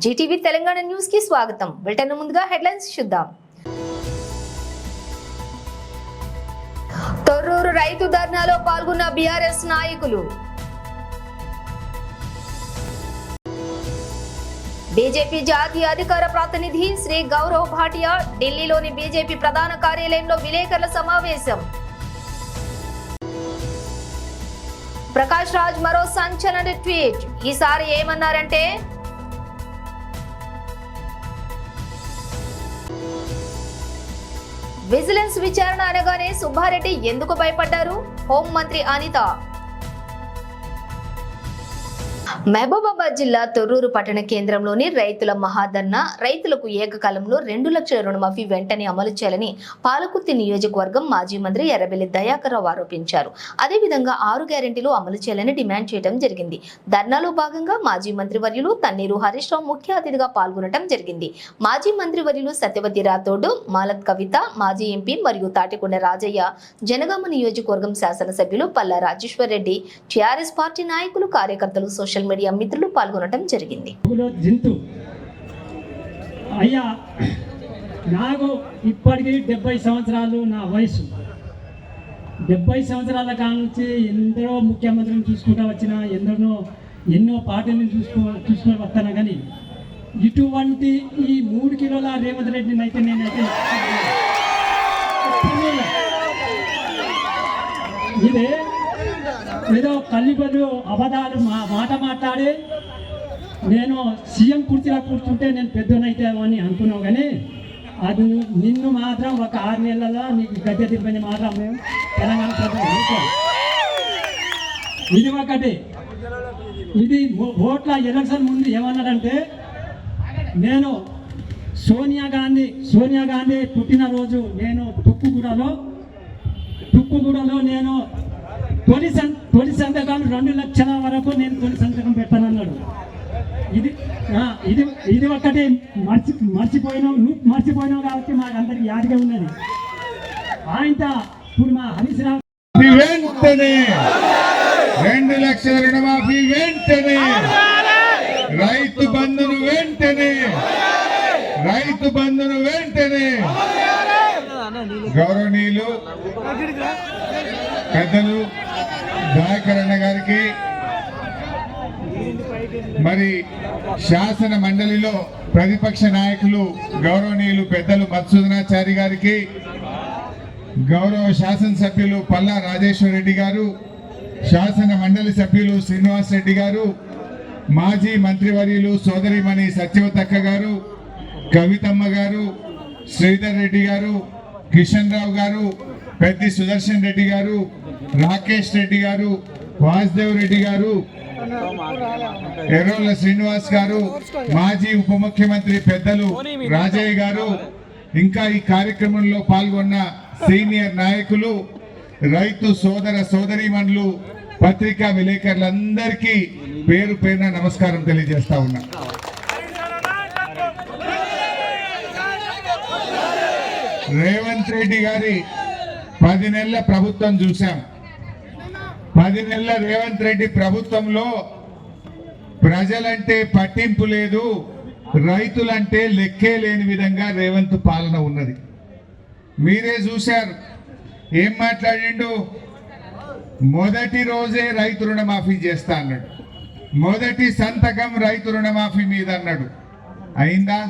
Zee TV Telangana news కి స్వాగతం. Bulletin ముందుగా హెడ్లైన్స్ చూద్దాం. తొర్రూరు రైతు ధర్నాలో పాల్గొన్న బీఆర్ఎస్ నాయకులు. బీజేపీ జాతీయ అధికార ప్రతినిధి శ్రీ గౌరవ్ భాటియా ఢిల్లీలోని బీజేపీ ప్రధాన కార్యాలయంలో విలేకరుల సమావేశం. ప్రకాష్ రాజ్ మరో సంచలన ట్వీట్. ఈసారి ఏమన్నారంటే, విజిలెన్స్ విచారణ అనగానే సుబ్బారెడ్డి ఎందుకు భయపడ్డారు? హోంమంత్రి అనిత. మహబూబాబాద్ జిల్లా తొర్రూరు పట్టణ కేంద్రంలోని రైతుల మహాధర్నా రైతులకు ఏకకాలంలో 2 లక్షల రుణమాఫీ వెంటనే అమలు చేయాలని పాలకుర్తి నియోజకవర్గం మాజీ మంత్రి ఎర్రబెల్లి దయాకర్ రావు ఆరోపించారు. అదేవిధంగా 6 గ్యారెంటీలు అమలు చేయాలని డిమాండ్ చేయడం జరిగింది. ధర్నాలో భాగంగా మాజీ మంత్రి వర్యులు తన్నీరు హరీష్ రావు ముఖ్య అతిథిగా పాల్గొనడం జరిగింది. మాజీ మంత్రి వర్యులు సత్యవతి రాథోడ్, మాలత్ కవిత, మాజీ ఎంపీ మరియు తాటికొండ రాజయ్య, జనగామ నియోజకవర్గం శాసనసభ్యులు పల్లా రాజేశ్వర్ రెడ్డి, టీఆర్ఎస్ పార్టీ నాయకులు, కార్యకర్తలు, సోషల్ మీడియా మిత్రులు పాల్గొనడం జరిగింది. అయ్యా, నాకు ఇప్పటికీ 70 సంవత్సరాలు నా వయసు. 70 సంవత్సరాల కాలం నుంచి ఎందరో ముఖ్యమంత్రిని చూసుకుంటూ వచ్చిన, ఎన్నో పార్టీలను చూసుకొని వస్తాను. కానీ ఇటువంటి ఈ 3 కిలోల రేవంత్ రెడ్డిని అయితే నేనైతే ఇదే ఏదో కల్లిపల్లి అబద్ధాలు మాట మాట్లాడి నేను సీఎం కుర్చీలో కూర్చుంటే నేను పెద్దనైతేమో అని అనుకున్నావు. కానీ అది నిన్ను మాత్రం ఒక 6 నెలల్లో నీకు గద్దె దింపని మాత్రం మేము తెలంగాణ ప్రభుత్వం. ఇది ఒకటి. ఇది ఓట్ల ఎలక్షన్ ముందు ఏమన్నారంటే, నేను సోనియా గాంధీ పుట్టినరోజు నేను తుక్కుగూడలో నేను తొలి సంతకం 2 లక్షల వరకు నేను తొలి సంతకం పెడతానన్నాడు. ఇది ఒక్కటి మర్చిపోయినావు కాబట్టి మాకు అందరికి యాదిగా ఉన్నది. ఆయనతో ఇప్పుడు మా హరీష్ రావు వెంటనే 2 లక్షల రుణమాఫీ వెంటనే, రైతు బంధును వెంటనే గౌరవనీయులు పెద్దలు దయాకర్ అన్న గారికి, మరి శాసన మండలిలో ప్రతిపక్ష నాయకులు గౌరవనీయులు పెద్దలు మధుసూదనాచారి గారికి, గౌరవ శాసనసభ్యులు పల్లా రాజేశ్వర్ రెడ్డి గారు, శాసన మండలి సభ్యులు శ్రీనివాస్ రెడ్డి గారు, మాజీ మంత్రివర్యులు సోదరిమణి సత్యవతక్క గారు, కవితమ్మ గారు, శ్రీధర్ రెడ్డి గారు, కిషన్ రావు గారు, పెద్ది సుదర్శన్ రెడ్డి గారు, రాకేష్ రెడ్డి గారు, వాసుదేవ్ రెడ్డి గారు, ఎర్రోల శ్రీనివాస్ గారు, మాజీ ఉప ముఖ్యమంత్రి పెద్దలు రాజయ్య గారు, ఇంకా ఈ కార్యక్రమంలో పాల్గొన్న సీనియర్ నాయకులు, రైతు సోదరీమణులు, పత్రికా విలేకరులందరికీ పేరు పేరున నమస్కారం తెలియజేస్తా ఉన్నా. రేవంత్ రెడ్డి గారి 10 నెలల ప్రభుత్వం చూశాం. 10 నెలల రేవంత్ రెడ్డి ప్రభుత్వంలో ప్రజలంటే పట్టింపు లేదు, రైతులంటే లెక్కే లేని విధంగా రేవంత్ పాలన ఉన్నది. మీరే చూశారు ఏం మాట్లాడిండు. మొదటి రోజే రైతు రుణమాఫీ చేస్తా అన్నాడు. మొదటి సంతకం రైతు రుణమాఫీ మీద అన్నాడు. అయిందా?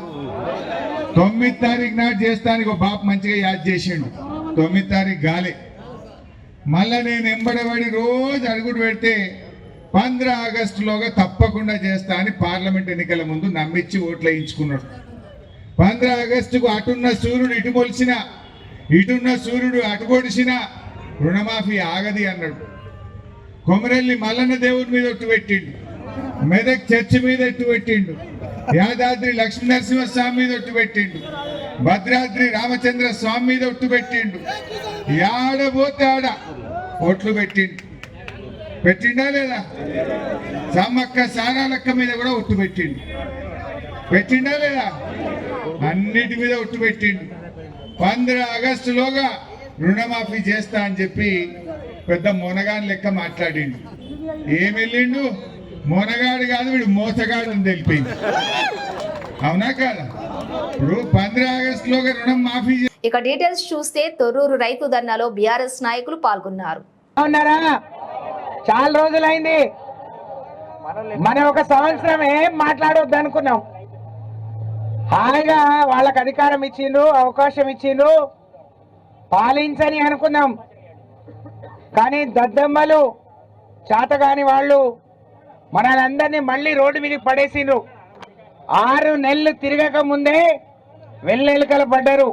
9వ తారీఖు నాడు చేస్తానికి ఒక బాపు మంచిగా యాద్ చేసిండు. 9వ తారీఖు గాలే. మళ్ళా నేను ఎంబడబడి రోజు అడుగుడు పెడితే 15 ఆగస్టులోగా తప్పకుండా చేస్తా అని పార్లమెంట్ ఎన్నికల ముందు నమ్మించి ఓట్లు వేయించుకున్నాడు. 15 ఆగస్టుకు అటున్న సూర్యుడు ఇటు మొలిసిన, ఇటున్న సూర్యుడు అటు పొడిచిన రుణమాఫీ ఆగది అన్నాడు. కొమరెల్లి మల్లన్న దేవుడి మీద ఒట్టు పెట్టిండు, మెదక్ చర్చి మీద ఒట్టు పెట్టిండు, యాదాద్రి లక్ష్మీ నరసింహస్వామి మీద ఒట్టు పెట్టిండు, భద్రాద్రి రామచంద్ర స్వామి మీద ఒట్టు పెట్టిండు, ఆడబోతే ఆడ ఒట్లు పెట్టిండా లేదా? సమ్మక్క సారాలక్క మీద కూడా ఒట్టు పెట్టిండా లేదా? అన్నిటి మీద ఒట్టు పెట్టిండు. 15 ఆగస్టులోగా రుణమాఫీ చేస్తా అని చెప్పి పెద్ద మొనగాని లెక్క మాట్లాడిండు. ఏం వెళ్ళిండు? మొనగాడు కాదు, వీడు మోసగాడు అని తెలిపింది. అవునా కాదా? ఇప్పుడు 15 ఆగస్టులోగా రుణం మాఫీ ఇక డీటెయిల్స్ చూస్తే తొర్రూరు రైతు ధర్నాలో బీఆర్ఎస్ నాయకులు పాల్గొన్నారు. ఉన్నారా? చాలా రోజులైంది. మనం ఒక సంవత్సరం ఏం మాట్లాడొద్దు అనుకున్నాం. హాయిగా వాళ్ళకి అధికారం ఇచ్చిండ్రు, అవకాశం ఇచ్చిండ్రు, పాలించని అనుకున్నాం. కానీ దద్దమ్మలు, చేతగాని వాళ్ళు మనలందరినీ మళ్ళీ రోడ్డు మీదకి పడేసిండ్రు. 6 నెలలు తిరగక ముందే వెల్లెలుకలు పడ్డారు.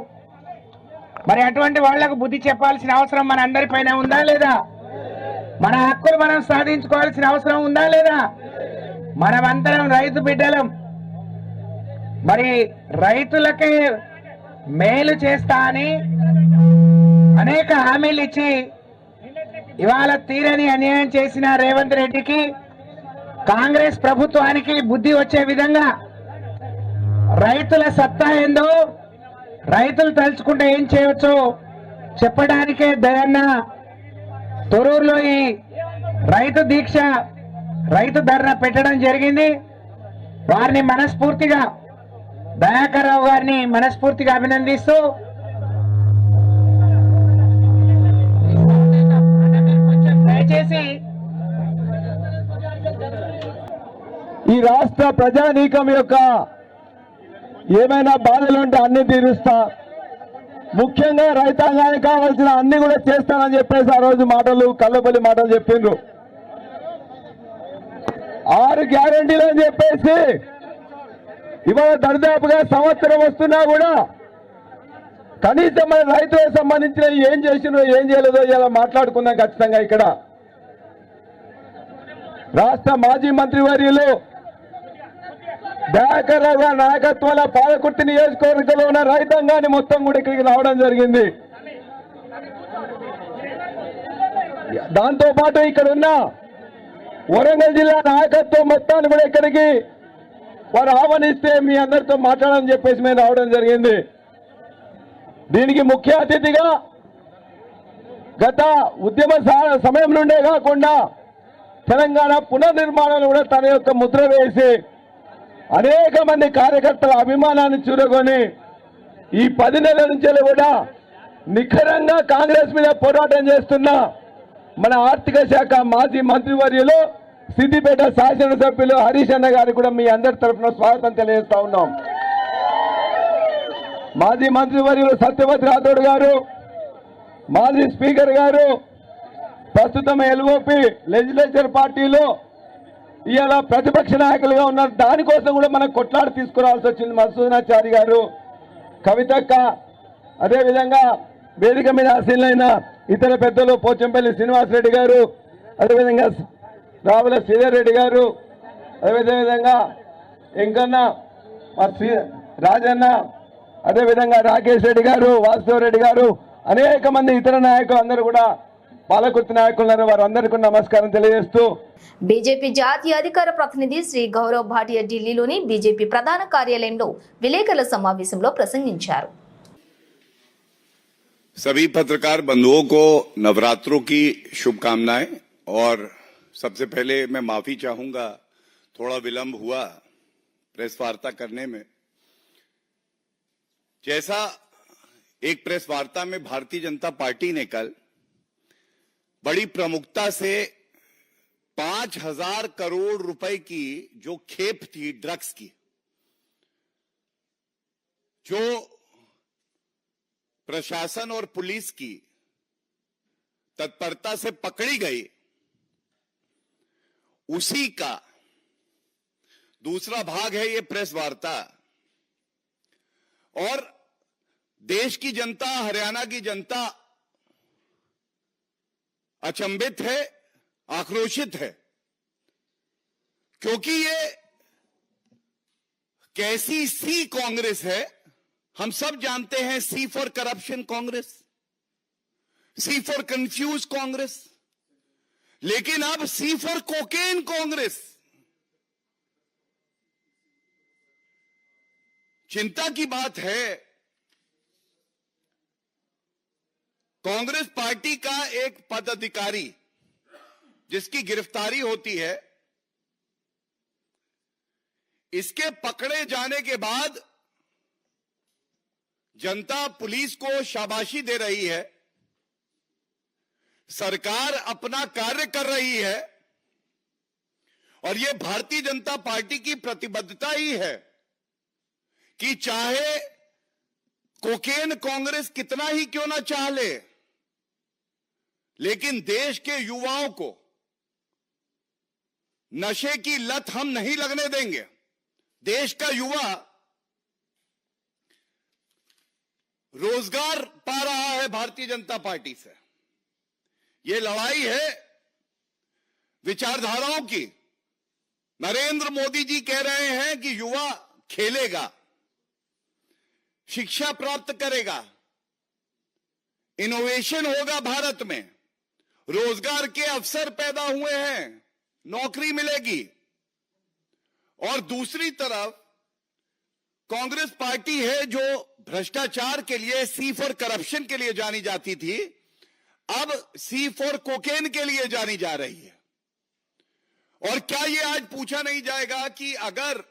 మరి అటువంటి వాళ్లకు బుద్ధి చెప్పాల్సిన అవసరం మన అందరిపైన ఉందా లేదా? మన హక్కులు మనం సాధించుకోవాల్సిన అవసరం ఉందా లేదా? మనమందరం రైతు బిడ్డలం. మరి రైతులకే మేలు చేస్తా అని అనేక హామీలు ఇచ్చి ఇవాళ తీరని అన్యాయం చేసిన రేవంత్ రెడ్డికి, కాంగ్రెస్ ప్రభుత్వానికి బుద్ధి వచ్చే విధంగా రైతుల సత్తా ఏందో, రైతులు తలుచుకుంటే ఏం చేయవచ్చో చెప్పడానికే దయన్న తొర్రూరులో ఈ రైతు దీక్ష, రైతు ధర్నా పెట్టడం జరిగింది. వారిని మనస్ఫూర్తిగా, దయాకర్ రావు గారిని మనస్ఫూర్తిగా అభినందిస్తూ దయచేసి ఈ రాష్ట్ర ప్రజానీకం యొక్క ఏమైనా బాధలుంటే అన్ని తీరుస్తా, ముఖ్యంగా రైతాంగానికి కావాల్సిన అన్ని కూడా చేస్తానని చెప్పేసి ఆ రోజు మాటలు కళ్ళబొల్లి మాటలు చెప్పిండ్రు. 6 గ్యారంటీలు అని చెప్పేసి ఇవాళ దరిదాపుగా సంవత్సరం వస్తున్నా కూడా కనీసం మన రైతులకు సంబంధించిన ఏం చేసినో ఏం చేయలేదో ఇలా మాట్లాడుకుందాం ఖచ్చితంగా. ఇక్కడ రాష్ట్ర మాజీ మంత్రివర్యులు దయాకర్ రావు గారి నాయకత్వంలో పాలకుర్తి నియోజకవర్గంలో ఉన్న రైతాంగాన్ని మొత్తం కూడా ఇక్కడికి రావడం జరిగింది. దాంతో పాటు ఇక్కడ ఉన్న వరంగల్ జిల్లా నాయకత్వం మొత్తాన్ని కూడా ఇక్కడికి వారు ఆహ్వానిస్తే మీ అందరితో మాట్లాడాలని చెప్పేసి మేము రావడం జరిగింది. దీనికి ముఖ్య అతిథిగా గత ఉద్యమ సమయం నుండే కాకుండా తెలంగాణ పునర్నిర్మాణంలో కూడా తన యొక్క ముద్ర వేసి అనేక మంది కార్యకర్తల అభిమానాన్ని చూరగొని ఈ 10 నెలల నుంచి కూడా నిఖరంగా కాంగ్రెస్ మీద పోరాటం చేస్తున్న మన ఆర్థిక శాఖ మాజీ మంత్రివర్యులు సిద్దిపేట శాసనసభ్యులు హరీష్ అన్న గారికి కూడా మీ అందరి తరఫున స్వాగతం తెలియజేస్తా ఉన్నాం. మాజీ మంత్రివర్యులు సత్యవతి రాథోడ్ గారు, మాజీ స్పీకర్ గారు, ప్రస్తుతం ఎల్ఓపి లెజిస్లేచర్ పార్టీలో ఇవాళ ప్రతిపక్ష నాయకులుగా ఉన్నారు. దానికోసం కూడా మనం కొట్లాడి తీసుకురావాల్సి వచ్చింది. మధుసూదనాచారి గారు, కవితక్క, అదేవిధంగా వేదిక మీద ఆశీలైన ఇతర పెద్దలు పోచంపల్లి శ్రీనివాసరెడ్డి గారు, అదేవిధంగా రావుల శ్రీధర్ రెడ్డి గారు, అదేవిధంగా ఎంకన్న, రాజన్న, అదేవిధంగా రాకేష్ రెడ్డి గారు, వాసుదేవ్ రెడ్డి గారు, అనేక మంది ఇతర నాయకులు అందరూ కూడా పాలకుర్తి నాయకులున్నారు. వారందరికీ నమస్కారం తెలియజేస్తూ బీజేపీ జాతీయ అధికార ప్రతినిధి శ్రీ గౌరవ్ భాటియా ఢిల్లీలోని బీజేపీ ప్రధాన కార్యాలయంలో విలేకరుల సమావేశంలో ప్రసంగించారు. सभी पत्रकार बंधुओं को नवरात्रों की शुभकामनाएं। और सबसे पहले मैं माफी चाहूंगा, थोड़ा विलंब हुआ प्रेस वार्ता करने में। जैसा एक प्रेस वार्ता में भारतीय जनता पार्टी ने कल बड़ी प्रमुखता से 5,000 करोड़ रुपए की जो खेप थी ड्रग्स की, जो प्रशासन और पुलिस की तत्परता से पकड़ी गई, उसी का दूसरा भाग है ये प्रेस वार्ता। और देश की जनता, हरियाणा की जनता अचंभित है, आक्रोशित है, क्योंकि ये कैसी सी कांग्रेस है। हम सब जानते हैं, C for corruption Congress, C for confuse Congress, लेकिन अब सी फॉर कोकेन कांग्रेस। चिंता की बात है, कांग्रेस पार्टी का एक पदाधिकारी जिसकी गिरफ्तारी होती है, इसके पकड़े जाने के बाद जनता पुलिस को शाबाशी दे रही है, सरकार अपना कार्य कर रही है और यह भारतीय जनता पार्टी की प्रतिबद्धता ही है कि चाहे कोकेन कांग्रेस कितना ही क्यों ना चाह ले, लेकिन देश के युवाओं को नशे की लत हम नहीं लगने देंगे। देश का युवा रोजगार पा रहा है भारतीय जनता पार्टी से। यह लड़ाई है विचारधाराओं की। नरेंद्र मोदी जी कह रहे हैं कि युवा खेलेगा, शिक्षा प्राप्त करेगा, इनोवेशन होगा भारत में, रोजगार के अवसर पैदा हुए हैं, नौकरी मिलेगी। और दूसरी तरफ कांग्रेस पार्टी है जो भ्रष्टाचार के लिए, सी फॉर करप्शन के लिए जानी जाती थी, अब सी फॉर कोकेन के लिए जानी जा रही है। और क्या यह आज पूछा नहीं जाएगा कि अगर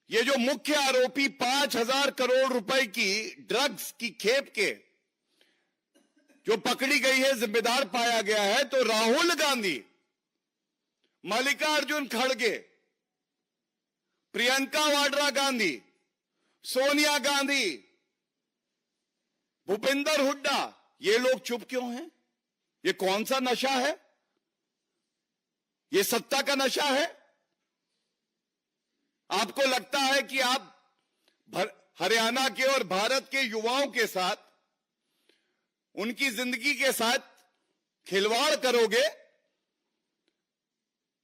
ये जो मुख्य आरोपी 5,000 करोड़ रुपए की ड्रग्स की खेप के जो पकड़ी गई है, जिम्मेदार पाया गया है, तो राहुल गांधी, मल्लिकार्जुन खड़गे, प्रियंका वाड्रा गांधी, सोनिया गांधी, भूपेंद्र हुड्डा, ये लोग चुप क्यों हैं? ये कौन सा नशा है? ये सत्ता का नशा है? आपको लगता है कि आप हरियाणा के और भारत के युवाओं के साथ, उनकी जिंदगी के साथ खिलवाड़ करोगे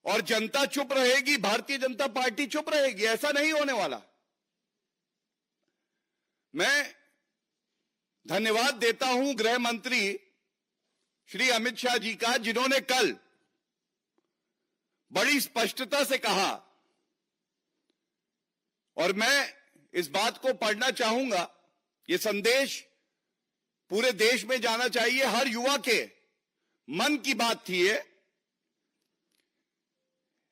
और जनता चुप रहेगी, भारतीय जनता पार्टी चुप रहेगी? ऐसा नहीं होने वाला। मैं धन्यवाद देता हूं गृह मंत्री श्री अमित शाह जी का, जिन्होंने कल बड़ी स्पष्टता से कहा, और मैं इस बात को पढ़ना चाहूंगा, यह संदेश पूरे देश में जाना चाहिए, हर युवा के मन की बात थी ये।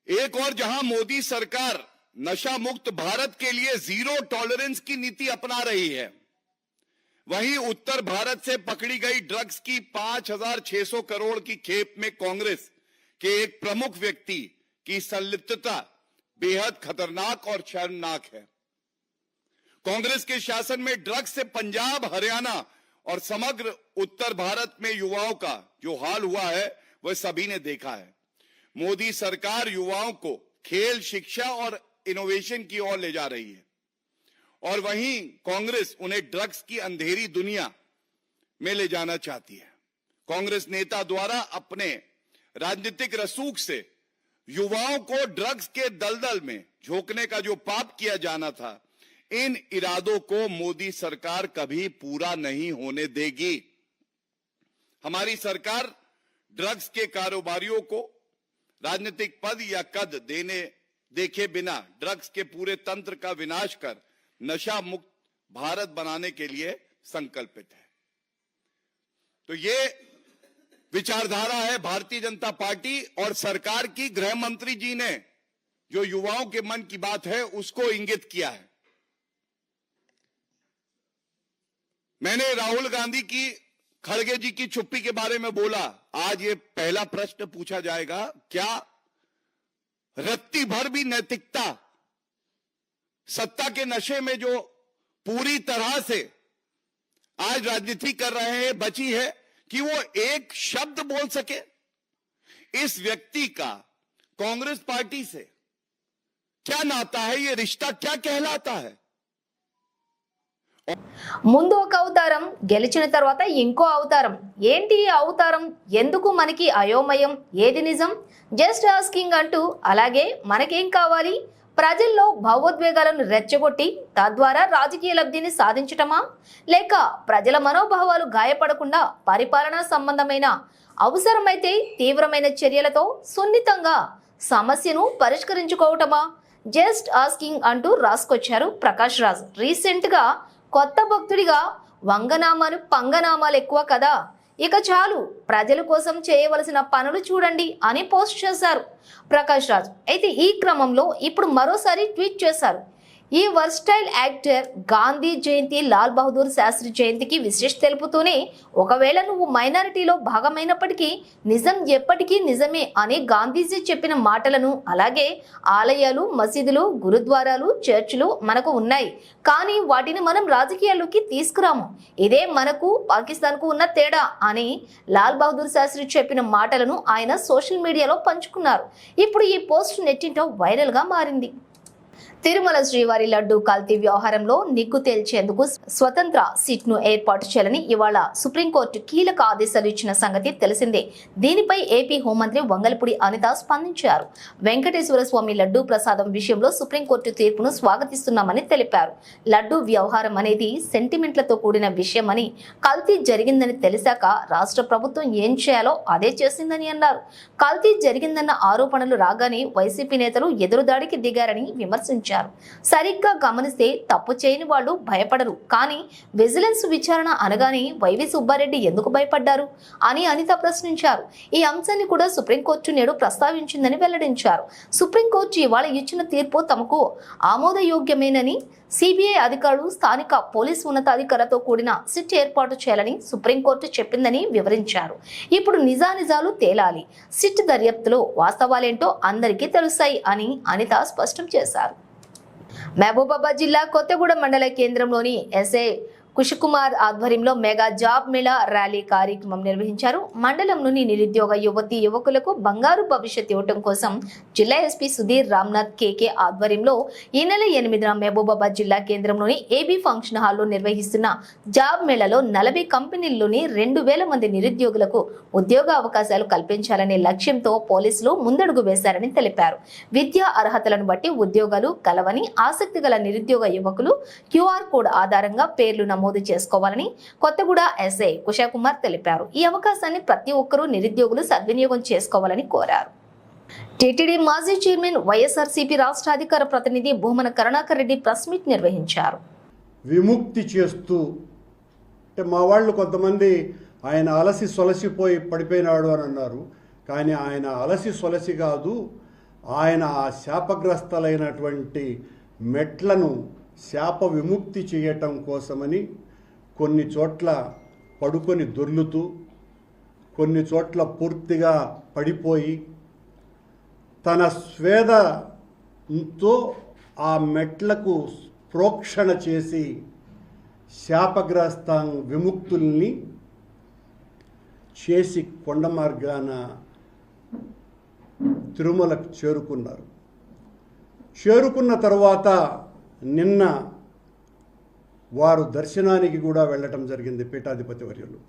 एक और जहां मोदी सरकार नशा मुक्त भारत के लिए जीरो टॉलरेंस की नीति अपना रही है, वहीं उत्तर भारत से पकड़ी गई ड्रग्स की 5,600 करोड़ की खेप में कांग्रेस के एक प्रमुख व्यक्ति की संलिप्तता बेहद खतरनाक और शर्मनाक है। कांग्रेस के शासन में ड्रग्स से पंजाब, हरियाणा और समग्र उत्तर भारत में युवाओं का जो हाल हुआ है वह सभी ने देखा है। मोदी सरकार युवाओं को खेल, शिक्षा और इनोवेशन की ओर ले जा रही है, और वहीं कांग्रेस उन्हें ड्रग्स की अंधेरी दुनिया में ले जाना चाहती है। कांग्रेस नेता द्वारा अपने राजनीतिक रसूख से युवाओं को ड्रग्स के दलदल में झोंकने का जो पाप किया जाना था, इन इरादों को मोदी सरकार कभी पूरा नहीं होने देगी। हमारी सरकार ड्रग्स के कारोबारियों को राजनीतिक पद या कद देखे बिना ड्रग्स के पूरे तंत्र का विनाश कर नशा मुक्त भारत बनाने के लिए संकल्पित है। तो ये विचारधारा है भारतीय जनता पार्टी और सरकार की। गृह मंत्री जी ने जो युवाओं के मन की बात है उसको इंगित किया है। मैंने राहुल गांधी की, खड़गे जी की चुप्पी के बारे में बोला। आज ये पहला प्रश्न पूछा जाएगा, क्या रत्ती भर भी नैतिकता सत्ता के नशे में जो पूरी तरह से आज राजनीति कर रहे हैं बची है कि वो एक शब्द बोल सके? इस व्यक्ति का कांग्रेस पार्टी से क्या नाता है? ये रिश्ता क्या कहलाता है? ముందు ఒక అవతారం, గెలిచిన తర్వాత ఇంకో అవతారం. ఏంటి ఈ అవతారం? ఎందుకు మనకి అయోమయం? ఏది నిజం? జస్ట్ ఆస్కింగ్ అంటూ అలాగే మనకేం కావాలి? ప్రజల్లో భావోద్వేగాలను రెచ్చగొట్టి తద్వారా రాజకీయ లబ్ధిని సాధించటమా, లేక ప్రజల మనోభావాలు గాయపడకుండా పరిపాలనా సంబంధమైన అవసరమైతే తీవ్రమైన చర్యలతో సున్నితంగా సమస్యను పరిష్కరించుకోవటమా? జస్ట్ ఆస్కింగ్ అంటూ రాసుకొచ్చారు ప్రకాష్ రాజ్. రీసెంట్ గా కొత్త భక్తుడిగా వంగనామాలు పంగనామాలు ఎక్కువ కదా, ఇక చాలు, ప్రజల కోసం చేయవలసిన పనులు చూడండి అని పోస్ట్ చేశారు ప్రకాష్ రాజ్. అయితే ఈ క్రమంలో ఇప్పుడు మరోసారి ట్వీట్ చేశారు. ఈ వర్స్టైల్ యాక్టర్ గాంధీ జయంతి, లాల్ బహదూర్ శాస్త్రి జయంతికి విశేష తెలుపుతూనే, ఒకవేళ నువ్వు మైనారిటీలో భాగమైనప్పటికీ నిజం ఎప్పటికీ నిజమే అని గాంధీజీ చెప్పిన మాటలను, అలాగే ఆలయాలు, మసీదులు, గురుద్వారాలు, చర్చిలు మనకు ఉన్నాయి, కానీ వాటిని మనం రాజకీయాల్లోకి తీసుకురాము. ఇదే మనకు పాకిస్తాన్కు ఉన్న తేడా అని లాల్ బహదూర్ శాస్త్రి చెప్పిన మాటలను ఆయన సోషల్ మీడియాలో పంచుకున్నారు. ఇప్పుడు ఈ పోస్ట్ నెట్టింట వైరల్గా మారింది. తిరుమల శ్రీవారి లడ్డు కల్తీ వ్యవహారంలో నిగ్గు తేల్చేందుకు స్వతంత్ర సిట్ను ఏర్పాటు చేయాలని ఇవాళ సుప్రీంకోర్టు కీలక ఆదేశాలు ఇచ్చిన సంగతి తెలిసిందే. దీనిపై ఏపీ హోంమంత్రి వంగలపూడి అనిత స్పందించారు. వెంకటేశ్వర స్వామి లడ్డు ప్రసాదం విషయంలో సుప్రీంకోర్టు తీర్పును స్వాగతిస్తున్నామని తెలిపారు. లడ్డు వ్యవహారం అనేది సెంటిమెంట్లతో కూడిన విషయమని, కల్తీ జరిగిందని తెలిసాక రాష్ట్ర ప్రభుత్వం ఏం చేయాలో అదే చేసిందని అన్నారు. కల్తీ జరిగిందన్న ఆరోపణలు రాగానే వైసీపీ నేతలు ఎదురుదాడికి దిగారని విమర్శించారు. సరిగ్గా గమనిస్తే తప్పు చేయని వాళ్ళు భయపడరు, కానీ విజిలెన్స్ విచారణ అనగానే వైవి సుబ్బారెడ్డి ఎందుకు భయపడ్డారు అని అనిత ప్రశ్నించారు. ఈ అంశాన్ని కూడా సుప్రీంకోర్టు నేడు ప్రస్తావించిందని వెల్లడించారు. సుప్రీంకోర్టు ఇవాళ ఇచ్చిన తీర్పు తమకు ఆమోదయోగ్యమేనని, సిబిఐ అధికారులు స్థానిక పోలీసు ఉన్నతాధికారులతో కూడిన సిట్ ఏర్పాటు చేయాలని సుప్రీంకోర్టు చెప్పిందని వివరించారు. ఇప్పుడు నిజానిజాలు తేలాలి, సిట్ దర్యాప్తులో వాస్తవాలేంటో అందరికీ తెలుస్తాయి అని అనిత స్పష్టం చేశారు. మహబూబాబాద్ జిల్లా కొత్తగూడెం మండల కేంద్రంలోని ఎస్ఐ కుషకుమార్ ఆధ్వర్యంలో మెగా జాబ్ మేళా ర్యాలీ కార్యక్రమం నిర్వహించారు. మండలంలోని నిరుద్యోగ యువతి యువకులకు బంగారు భవిష్యత్ ఇవ్వటం కోసం జిల్లా ఎస్పీ సుధీర్ రామ్నాథ్ కేకే ఆధ్వర్యంలో ఈ నెల 8న మహబూబాబాద్ జిల్లా కేంద్రంలోని ఏబీ ఫంక్షన్ హాల్లో నిర్వహిస్తున్న జాబ్ మేళాలో 40 కంపెనీల్లోని 2000 మంది నిరుద్యోగులకు ఉద్యోగ అవకాశాలు కల్పించాలనే లక్ష్యంతో పోలీసులు ముందడుగు వేశారని తెలిపారు. విద్యా అర్హతలను బట్టి ఉద్యోగాలు కలవని ఆసక్తి గల నిరుద్యోగ యువకులు QR కోడ్ ఆధారంగా పేర్లు నమోదు చేసుకోవాలని కొత్తగూడ ఎస్ఐ కుషకుమార్ తెలిపారు. ఈ అవకాశాన్ని ప్రతి ఒక్కరూ నిరుద్యోగులు సద్వినియోగం చేసుకోవాలని కోరారు. టీటీడీ మాజీ చైర్మన్, వైఎస్ఆర్సీపీ రాష్ట్ర అధికార ప్రతినిధి భూమన కరుణాకర్ రెడ్డి ప్రెస్ మీట్ నిర్వహించారు. విముక్తి చేస్తూ, అంటే మా వాళ్ళు కొంతమంది ఆయన అలసి సొలసిపోయి పడిపోయినాడు అని అన్నారు. కానీ ఆయన అలసి సొలసి కాదు, ఆయన ఆ శాపగ్రస్తలైనటువంటి మెట్లను శాప విముక్తి చేయటం కోసమని కొన్ని చోట్ల పడుకొని దొర్లుతూ, కొన్ని చోట్ల పూర్తిగా పడిపోయి తన స్వేదతో ఆ మెట్లకు ప్రోక్షణ చేసి శాపగ్రస్త విముక్తుల్ని చేసి కొండ మార్గాన తిరుమలకు చేరుకున్నారు. చేరుకున్న తర్వాత నిన్న వారు దర్శనానికి కూడా వెళ్ళటం జరిగింది. పీఠాధిపతి వర్యులు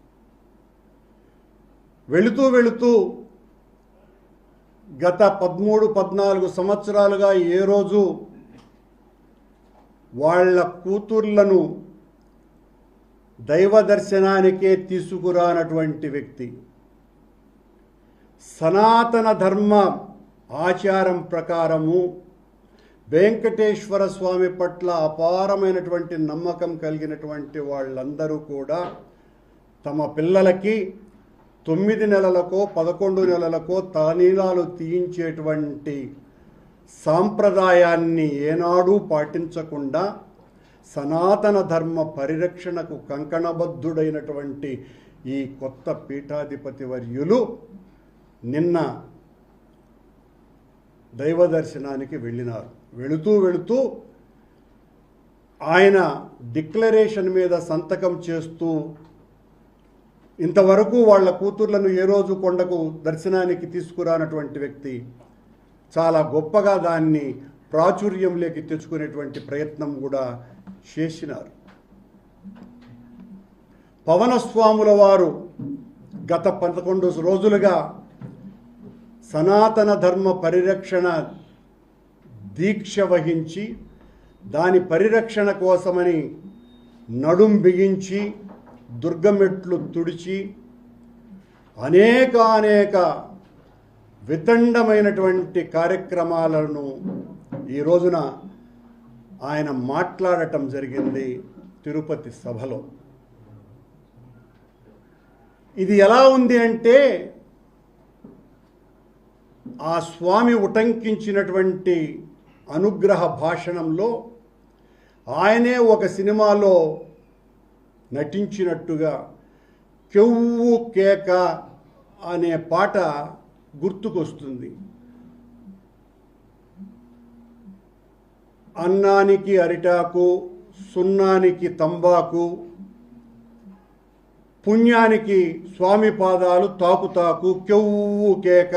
వెళుతూ గత 13-14 సంవత్సరాలుగా ఏ రోజు వాళ్ళ కూతుర్లను దైవ దర్శనానికే తీసుకురానటువంటి వ్యక్తి, సనాతన ధర్మ ఆచారం ప్రకారము వెంకటేశ్వర స్వామి పట్ల అపారమైనటువంటి నమ్మకం కలిగినటువంటి వాళ్ళందరూ కూడా తమ పిల్లలకి 9 నెలలకో 11 నెలలకో తలనీలాలు తీయించేటువంటి సాంప్రదాయాన్ని ఏనాడూ పాటించకుండా సనాతన ధర్మ పరిరక్షణకు కంకణబద్ధుడైనటువంటి ఈ కొత్త పీఠాధిపతి వర్యులు నిన్న దైవ దర్శనానికి వెళ్ళినారు. వెళుతూ ఆయన డిక్లరేషన్ మీద సంతకం చేస్తూ, ఇంతవరకు వాళ్ళ కూతుర్లను ఏ రోజు కొండకు దర్శనానికి తీసుకురానటువంటి వ్యక్తి చాలా గొప్పగా దాన్ని ప్రాచుర్యంలోకి తెచ్చుకునేటువంటి ప్రయత్నం కూడా చేసినారు. పవనస్వాముల వారు గత 11 రోజులుగా సనాతన ధర్మ పరిరక్షణ దీక్ష వహించి దాని పరిరక్షణ కోసమని నడుం బిగించి దుర్గమెట్లు తుడిచి అనేక వితండమైనటువంటి కార్యక్రమాలను ఈ రోజున ఆయన మాట్లాడటం జరిగింది తిరుపతి సభలో. ఇది ఎలా ఉంది అంటే ఆ స్వామి ఉటంకించినటువంటి అనుగ్రహ భాషణంలో ఆయనే ఒక సినిమాలో నటించినట్టుగా కెవ్వు కేక అనే పాట గుర్తుకొస్తుంది. అన్నానికి అరిటాకు, సున్నానికి తంబాకు, పుణ్యానికి స్వామి పాదాలు తాకు కెవ్వు కేక,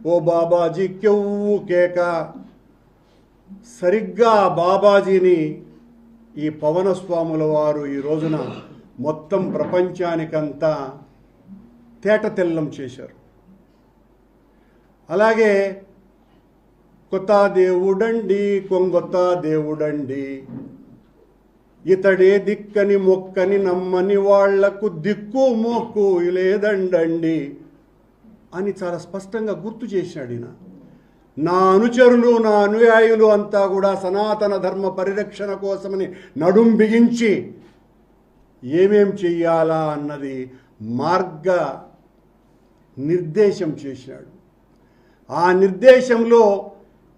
ఓ బాబాజీ కెవ్వు కేక. సరిగ్గా బాబాజీని ఈ పవనస్వాముల వారు ఈ రోజున మొత్తం ప్రపంచానికంతా తేటతెల్లం చేశారు. అలాగే కొత్త దేవుడండి, కొంగొత్త దేవుడండి, ఇతడే దిక్కని మొక్కని నమ్మని వాళ్లకు దిక్కు మొక్కు లేదండండి అని చాలా స్పష్టంగా గుర్తు చేశాడు ఈయన. నా అనుచరులు, నా అనుయాయులు అంతా కూడా సనాతన ధర్మ పరిరక్షణ కోసమని నడుం బిగించి ఏమేం చెయ్యాలా అన్నది మార్గ నిర్దేశం చేశాడు. ఆ నిర్దేశంలో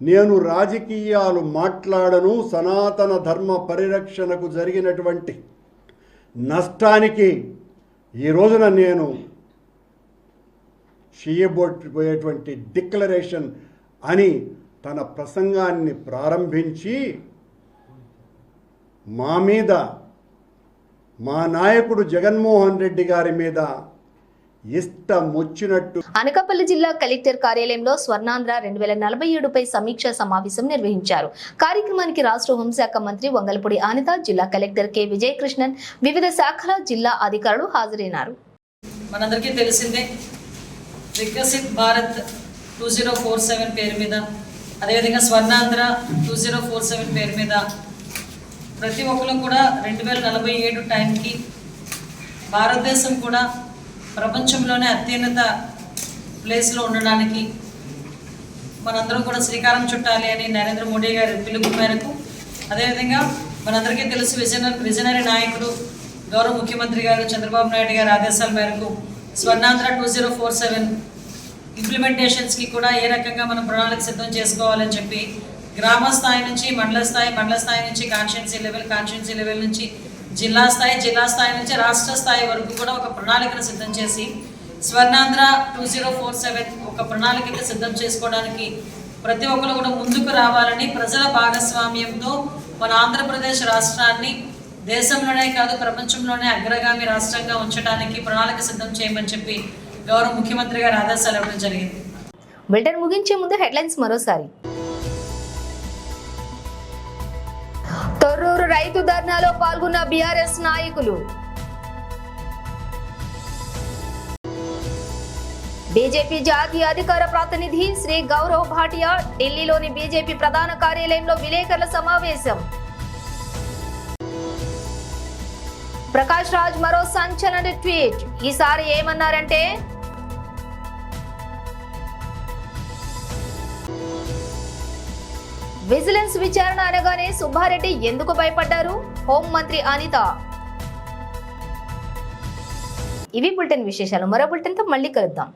నేను రాజకీయాలు మాట్లాడను, సనాతన ధర్మ పరిరక్షణకు జరిగినటువంటి నష్టానికి ఈ రోజున నేను చేయబోయేటువంటి డిక్లరేషన్ అని తన ప్రసంగాన్ని ప్రారంభించి మా మీద, మా నాయకుడు జగన్మోహన్ రెడ్డి గారి మీద ఇష్టం వచ్చినట్టు. అనకాపల్లి జిల్లా కలెక్టర్ కార్యాలయంలో స్వర్ణాంధ్ర 2047పై సమీక్షా సమావేశం నిర్వహించారు. కార్యక్రమానికి రాష్ట్ర హోంశాఖ మంత్రి వంగలపూడి అనిత, జిల్లా కలెక్టర్ కె విజయకృష్ణన్, వివిధ శాఖల జిల్లా అధికారులు హాజరైనారు. మనందరికీ తెలిసిందే వికసిత్ భారత్ 2047 పేరు మీద, అదేవిధంగా స్వర్ణాంధ్ర 2047 పేరు మీద ప్రతి ఒక్కరు కూడా 2047 టైంకి భారతదేశం కూడా ప్రపంచంలోనే అత్యున్నత ప్లేస్లో ఉండడానికి మనందరం కూడా శ్రీకారం చుట్టాలి అని నరేంద్ర మోడీ గారి పిలుపు మేరకు, అదేవిధంగా మనందరికీ తెలుసు విజనరీ నాయకుడు గౌరవ ముఖ్యమంత్రి గారు చంద్రబాబు నాయుడు గారి ఆదేశాల మేరకు స్వర్ణాంధ్ర 2047 ఇంప్లిమెంటేషన్స్కి కూడా ఏ రకంగా మనం ప్రణాళిక సిద్ధం చేసుకోవాలని చెప్పి గ్రామ స్థాయి నుంచి మండల స్థాయి నుంచి కాన్స్టిట్యున్సీ లెవెల్ నుంచి జిల్లా స్థాయి నుంచి రాష్ట్ర స్థాయి వరకు కూడా ఒక ప్రణాళికను సిద్ధం చేసి స్వర్ణాంధ్ర 2047 ఒక ప్రణాళికను సిద్ధం చేసుకోవడానికి ప్రతి ఒక్కరు కూడా ముందుకు రావాలని, ప్రజల భాగస్వామ్యంతో మన ఆంధ్రప్రదేశ్ రాష్ట్రాన్ని దేశంలోనే కాదు ప్రపంచంలోనే అగ్రగామి రాష్ట్రంగా ఉంచడానికి ప్రణాళిక సిద్ధం చేయమని చెప్పి గౌరవ ముఖ్యమంత్రి గారు ఆదేశాలు ఇవ్వడం జరిగింది. బులెటిన్ ముగించే ముందు హెడ్లైన్స్ మరోసారి. తొర్రూరు రైతు ధర్నాలో పాల్గొన్న బీఆర్ఎస్ నాయకులు. బీజేపీ జాతీయ అధికార ప్రతినిధి శ్రీ గౌరవ్ భాటియా ఢిల్లీలోని బీజేపీ ప్రధాన కార్యాలయంలో విలేకరుల సమావేశం. ప్రకాష్ రాజ్ మరో సంచలన ట్వీట్. ఈసారి ఏమన్నారంటే, విజిలెన్స్ విచారణ అనగానే సుబ్బారెడ్డి ఎందుకు భయపడ్డారు? హోంమంత్రి అనిత. ఇవి బులెటిన్ విశేషాలు. మరో బులెటిన్తో మళ్ళీ కలుద్దాం.